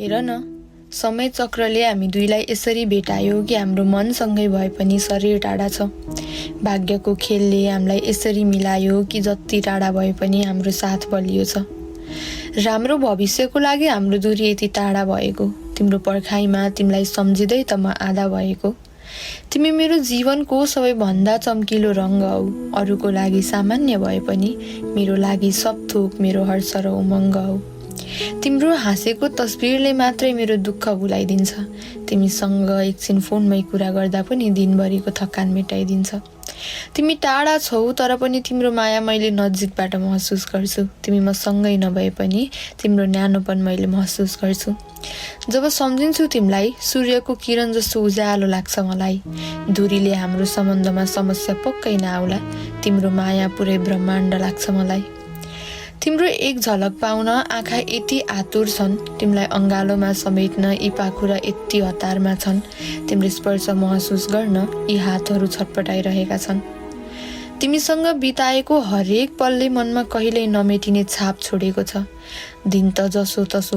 हेर न, समय चक्रले हामी दुईलाई यसरी भेटायो कि हाम्रो मनसँगै भए पनि शरीर टाढा छ। भाग्यको खेलले हामीलाई यसरी मिलायो कि जति टाढा भए पनि हाम्रो साथ बलियो छ। राम्रो भविष्यको लागि हाम्रो दूरी यति टाढा भएको, तिम्रो पर्खाइमा तिमीलाई सम्झिँदै त म आधा भएको। तिमी मेरो जीवनको सबैभन्दा चम्किलो रङ्ग हौ, अरूको लागि सामान्य भए पनि मेरो लागि सब थोक मेरो हर्ष र उमङ्ग हौ। तिम्रो हाँसेको तस्बिरले मात्रै मेरो दुःख भुलाइदिन्छ। तिमीसँग एकछिन फोनमै कुरा गर्दा पनि दिनभरिको थकान मेटाइदिन्छ। तिमी टाढा छौ तर पनि तिम्रो माया मैले नजिकबाट महसुस गर्छु। तिमी मसँगै नभए पनि तिम्रो न्यानोपन मैले महसुस गर्छु। जब सम्झिन्छु तिमीलाई, सूर्यको किरण जस्तो उज्यालो लाग्छ मलाई। दूरीले हाम्रो सम्बन्धमा समस्या पक्कै नआउला, तिम्रो माया पुरै ब्रह्माण्ड लाग्छ मलाई। तिम्रो एक झलक पाउन आँखा यति आतुर छन्, तिमीलाई अङ्गालोमा समेट्न यी पाखुरा यति हतारमा छन्, तिम्रो स्पर्श महसुस गर्न यी हातहरू छटपटाइरहेका छन्। तिमीसँग बिताएको हरेक पलले मनमा कहिल्यै नमेटिने छाप छोडेको छ। दिन त जसो तसो